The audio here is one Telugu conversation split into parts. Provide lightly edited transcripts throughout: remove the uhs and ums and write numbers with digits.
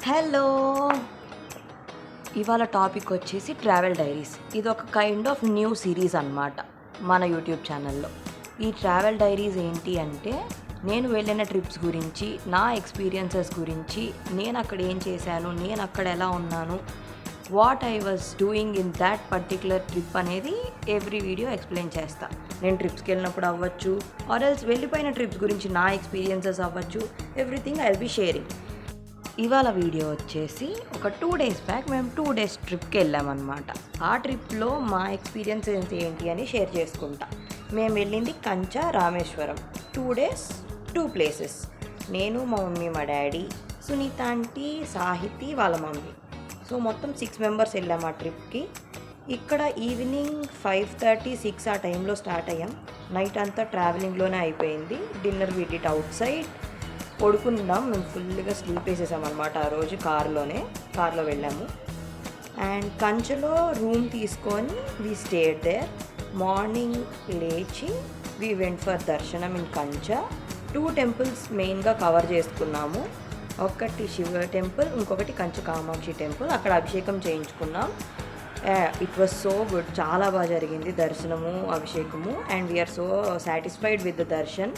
హలో! ఇవాళ టాపిక్ వచ్చేసి ట్రావెల్ డైరీస్. ఇది ఒక కైండ్ ఆఫ్ న్యూ సిరీస్ అన్నమాట మన యూట్యూబ్ ఛానల్లో. ఈ ట్రావెల్ డైరీస్ ఏంటి అంటే, నేను వెళ్ళిన ట్రిప్స్ గురించి, నా ఎక్స్పీరియన్సెస్ గురించి, నేను అక్కడ ఏం చేశాను, నేను అక్కడ ఎలా ఉన్నాను, what I was doing in that particular trip అనేది ఎవ్రీ వీడియో ఎక్స్ప్లెయిన్ చేస్తా. నేను ట్రిప్స్కి వెళ్ళినప్పుడు అవ్వచ్చు, ఆర్ ఎల్స్ వెళ్ళిపోయిన ట్రిప్స్ గురించి నా ఎక్స్పీరియన్సెస్ అవ్వచ్చు, everything I will be sharing. ఇవాళ వీడియో వచ్చేసి ఒక 2 days బ్యాక్ మేము 2 days ట్రిప్కి వెళ్ళామన్నమాట. ఆ ట్రిప్లో మా ఎక్స్పీరియన్స్ ఏంటి అని షేర్ చేసుకుంటా. మేము వెళ్ళింది కంచా రామేశ్వరం. 2 days 2 places. నేను, మా మమ్మీ, మా డాడీ, సునీత ఆంటీ, సాహితి వాళ్ళ మమ్మీ. సో మొత్తం 6 members వెళ్ళాము ఆ ట్రిప్కి. ఇక్కడ ఈవినింగ్ 5:30, 6 ఆ టైంలో స్టార్ట్ అయ్యాం. నైట్ అంతా ట్రావెలింగ్లోనే అయిపోయింది. Dinner we did outside. పడుకున్నాం. మేము ఫుల్గా స్లీప్ వేసేసాం అనమాట ఆ రోజు. కార్లో వెళ్ళాము. అండ్ కంచలో రూమ్ తీసుకొని వి స్టేడ్ దేర్. మార్నింగ్ లేచి వి వెంట్ ఫర్ దర్శనం ఇన్ కంచ. 2 temples మెయిన్గా కవర్ చేసుకున్నాము. ఒకటి శివ టెంపుల్, ఇంకొకటి కంచ కామాక్షి టెంపుల్. అక్కడ అభిషేకం చేయించుకున్నాం. It was so good. చాలా బాగా జరిగింది దర్శనము, అభిషేకము. And we are so satisfied with the darshan.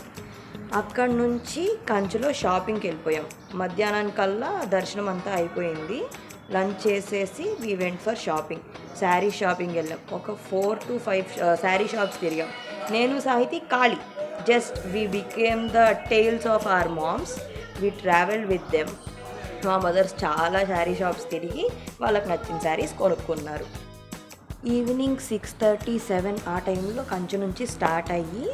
అక్కడి నుంచి కంచిలో షాపింగ్కి వెళ్ళిపోయాం. మధ్యాహ్నానికల్లా దర్శనం అంతా అయిపోయింది. లంచ్ చేసేసి we went for shopping. Sari shopping వెళ్ళాం. ఒక 4 to 5 శారీ షాప్స్ తిరిగాం. నేను, సాహితి, ఖాళీ. Just we became the tails of our moms. We travel with them. మా మదర్స్ చాలా శారీ షాప్స్ తిరిగి వాళ్ళకి నచ్చిన శారీస్ కొనుక్కున్నారు. ఈవినింగ్ 6:30, 7 ఆ టైంలో కంచి నుంచి స్టార్ట్ అయ్యి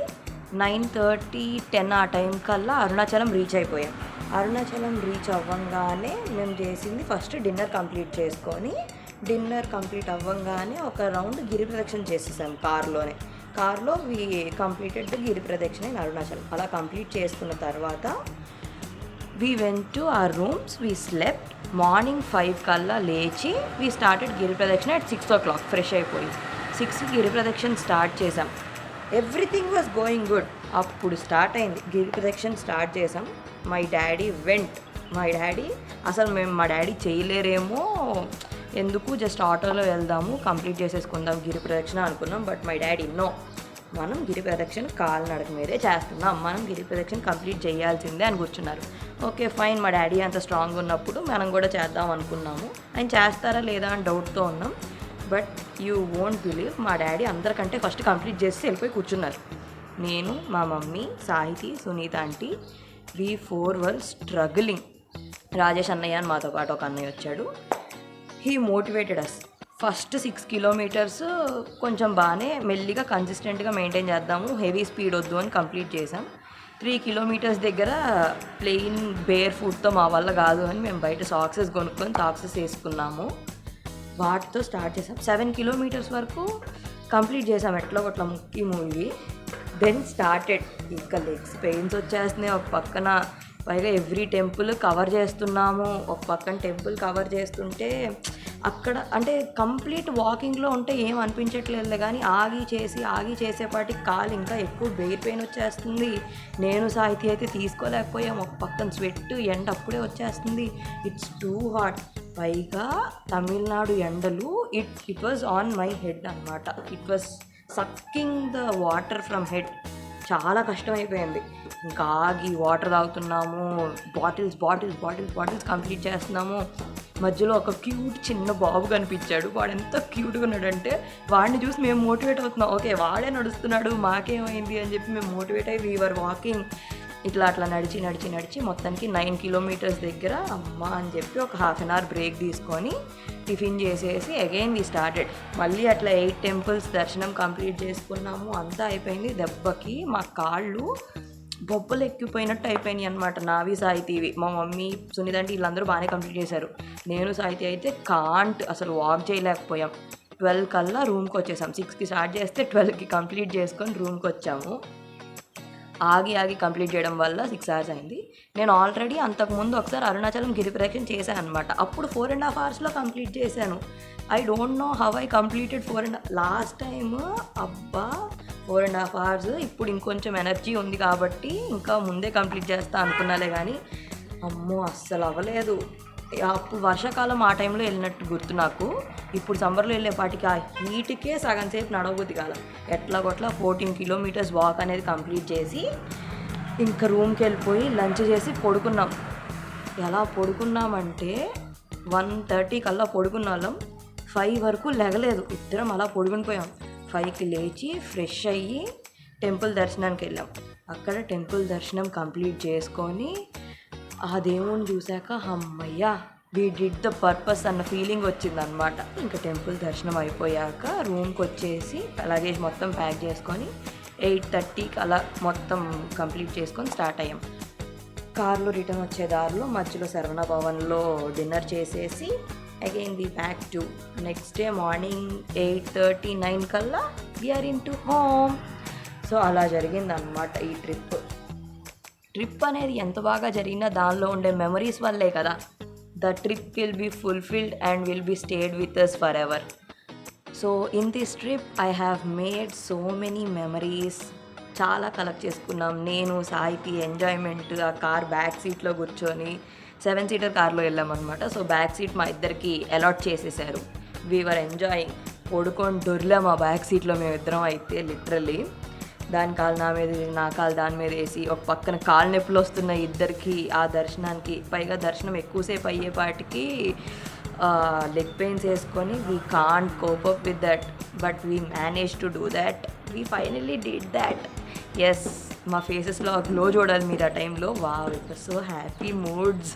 9:30, 10 ఆ టైం కల్లా అరుణాచలం రీచ్ అయిపోయాం. అరుణాచలం రీచ్ అవ్వంగానే మేము చేసింది ఫస్ట్ డిన్నర్ కంప్లీట్ చేసుకొని, డిన్నర్ కంప్లీట్ అవ్వంగానే ఒక రౌండ్ గిరి ప్రదక్షిణ చేసేసాం కార్లో వి కంప్లీటెడ్ ద గిరి ప్రదక్షిణ ఇన్ అరుణాచలం. అలా కంప్లీట్ చేసుకున్న తర్వాత we went to our rooms. We slept. Morning 5 కల్లా లేచి వీ స్టార్టెడ్ గిరి ప్రదక్షిణ అట్ 6 o'clock. ఫ్రెష్ అయిపోయి 6కి గిరి ప్రదక్షిణ స్టార్ట్ చేసాం. Everything was going good. అప్పుడు స్టార్ట్ అయింది గిరి ప్రదక్షిణ. స్టార్ట్ చేసాం. My daddy vent. అసలు మా డాడీ చేయలేరేమో, ఎందుకు జస్ట్ ఆటోలో వెళ్దాము, కంప్లీట్ చేసేసుకుందాం గిరి ప్రదక్షిణ అనుకున్నాం. బట్ మై డాడీ నో, మనం గిరి ప్రదక్షిణ కాలినడక మీదే చేస్తున్నాం, మనం గిరి ప్రదక్షిణ కంప్లీట్ చేయాల్సిందే అని కూర్చున్నారు. ఓకే ఫైన్, మా డాడీ అంత స్ట్రాంగ్ ఉన్నప్పుడు మనం కూడా చేద్దాం అనుకున్నాము. ఆయన చేస్తారా లేదా అని డౌట్తో ఉన్నాం. బట్ యూ వోంట్ బిలీవ్, మా డాడీ అందరికంటే ఫస్ట్ కంప్లీట్ చేసి వెళ్ళిపోయి కూర్చున్నారు. నేను, మా mummy, Sahithi, Sunitha aunty, we 4 were struggling. Rajesh అన్నయ్య అని మాతో పాటు ఒక అన్నయ్య వచ్చాడు. He motivated us. First 6 kilometers కొంచెం బాగానే మెల్లిగా కన్సిస్టెంట్గా మెయింటైన్ చేద్దాము, హెవీ స్పీడ్ వద్దు అని కంప్లీట్ చేసాం. 3 kilometers దగ్గర ప్లెయిన్ బేర్ ఫుట్తో మా వల్ల కాదు అని మేము బయట సాక్సెస్ కొనుక్కొని సాక్సెస్ వేసుకున్నాము. వాటితో స్టార్ట్ చేసాం. 7 kilometers వరకు కంప్లీట్ చేసాం ఎట్లా కొట్లా ముక్కి మూవి. Then started. ఇంకా లెగ్స్ పెయిన్స్ వచ్చేస్తున్నాయి. ఒక పక్కన పైగా ఎవ్రీ టెంపుల్ కవర్ చేస్తున్నాము. ఒక పక్కన టెంపుల్ కవర్ చేస్తుంటే అక్కడ అంటే కంప్లీట్ వాకింగ్లో ఉంటే ఏం అనిపించట్లేదు, కానీ ఆగి చేసేపాటికి కాలు ఇంకా ఎక్కువ బెయిర్ పెయిన్ వచ్చేస్తుంది. నేను, సాహితీ అయితే తీసుకోలేకపోయాం. ఒక పక్కన స్వెట్, ఎండ అప్పుడే వచ్చేస్తుంది. It's too hot. పైగా తమిళనాడు ఎండలు. It was on my head అనమాట. It was sucking the water from head. చాలా కష్టమైపోయింది. ఇంకా ఆగి వాటర్ తాగుతున్నాము. బాటిల్స్ కంప్లీట్ చేస్తున్నాము. మధ్యలో ఒక క్యూట్ చిన్న బాబు కనిపించాడు. వాడు ఎంత క్యూట్గా ఉన్నాడంటే వాడిని చూసి మేము మోటివేట్ అవుతున్నాం. ఓకే వాడే నడుస్తున్నాడు, మాకేమైంది అని చెప్పి మేము మోటివేట్ అయ్యి వీఆర్ వాకింగ్. అట్లా నడిచి మొత్తానికి 9 kilometers దగ్గర అమ్మ అని చెప్పి ఒక 1/2 an hour బ్రేక్ తీసుకొని టిఫిన్ చేసేసి అగైన్ వీ స్టార్టెడ్. మళ్ళీ అట్లా 8 temples దర్శనం కంప్లీట్ చేసుకున్నాము. అంతా అయిపోయింది. దెబ్బకి మా కాళ్ళు బొబ్బలు ఎక్కిపోయినట్టు అయిపోయినాయి అనమాట. నావి, సాహితీవి. మా మమ్మీ, సునీత అంటే వీళ్ళందరూ బాగానే కంప్లీట్ చేశారు. నేను, సాహితీ అయితే అసలు వాక్ చేయలేకపోయాం. 12 కల్లా రూమ్కి వచ్చేసాం. 6కి స్టార్ట్ చేస్తే 12కి కంప్లీట్ చేసుకొని రూమ్కి వచ్చాము. ఆగి కంప్లీట్ చేయడం వల్ల 6 hours అయింది. నేను ఆల్రెడీ అంతకుముందు ఒకసారి అరుణాచలం గిరి ప్రదక్షిణ చేశాను అనమాట. అప్పుడు 4.5 hours కంప్లీట్ చేశాను. I don't know how I completed 4.5 last time. అబ్బా 4.5 hours. ఇప్పుడు ఇంకొంచెం ఎనర్జీ ఉంది కాబట్టి ఇంకా ముందే కంప్లీట్ చేస్తా అనుకున్నాలే, కానీ అమ్మో అస్సలు అవ్వలేదు. అప్పుడు వర్షాకాలం ఆ టైంలో వెళ్ళినట్టు గుర్తు నాకు. ఇప్పుడు సమ్మర్లో వెళ్ళేపాటికి ఆ హీట్కే సగం సేపు నడవబుద్ధి కాల. ఎట్లాగొట్లా 14 కిలోమీటర్స్ వాక్ అనేది కంప్లీట్ చేసి ఇంకా రూమ్కి వెళ్ళిపోయి లంచ్ చేసి పడుకున్నాం. ఎలా పడుకున్నామంటే 1:30 కల్లా పడుకున్న వాళ్ళం, 5 వరకు లెగలేదు. ఇద్దరం అలా పడుకుని పోయాం. 5కి లేచి ఫ్రెష్ అయ్యి టెంపుల్ దర్శనానికి వెళ్ళాం. అక్కడ టెంపుల్ దర్శనం కంప్లీట్ చేసుకొని ఆ దేవుని చూశాక అమ్మయ్యా వీ డిడ్ ద పర్పస్ అన్న ఫీలింగ్ వచ్చిందనమాట. ఇంకా టెంపుల్ దర్శనం అయిపోయాక రూమ్కి వచ్చేసి లగేజ్ మొత్తం ప్యాక్ చేసుకొని 8:30కి అలా మొత్తం కంప్లీట్ చేసుకొని స్టార్ట్ అయ్యాం. కార్లో రిటర్న్ వచ్చే దారిలో మధ్యలో శరవణ భవన్లో డిన్నర్ చేసేసి again the back to next day morning 8:39 కల్లా we are in to home. So అలా జరిగిందనమాట ఈ ట్రిప్ అనేది ఎంత బాగా జరిగినా దానిలో ఉండే మెమరీస్ వల్లే కదా. The trip will be fulfilled and will be stayed with us forever. So in this trip I have made so many memories. చాలా కలెక్ట్ చేసుకున్నాం. నేను సాయికి ఎంజాయ్మెంట్, ఆ కార్ బ్యాక్ సీట్లో కూర్చొని 7 సీటర్ కార్లో వెళ్ళామన్నమాట. సో బ్యాక్ సీట్ మా ఇద్దరికి అలాట్ చేసేసారు. We are enjoying. పడుకొని దొర్లాం ఆ బ్యాక్ సీట్లో మేమిద్దరం అయితే లిటరల్లీ. దాని కాలు నా మీద, నా కాలు దాని మీద వేసి ఒక పక్కన కాలు నొప్పులు వస్తున్నాయి ఇద్దరికి ఆ దర్శనానికి. పైగా దర్శనం ఎక్కువసేపు అయ్యేపాటికి లెగ్ పెయిన్స్ వేసుకొని we can't cope up with that, but we manage to do that. We finally did that. Yes, మా ఫేసెస్లో ఆ గ్లో చూడాలి మీరు ఆ టైంలో. Wow, it was so happy moods.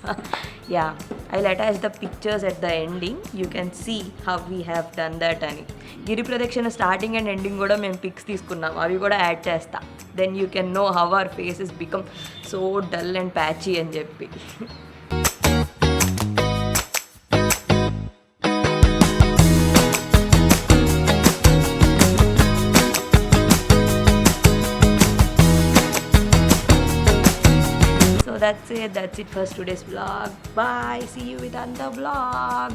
Ya, I will attach the pictures at the ending. You can see how we have done that అని. గిరి ప్రదక్షిణ స్టార్టింగ్ అండ్ ఎండింగ్ కూడా మేము పిక్స్ తీసుకున్నాం, అవి కూడా యాడ్ చేస్తా. Then you can know how our faces become so dull and patchy అని చెప్పి. That's it for today's vlog. Bye. See you with another vlog.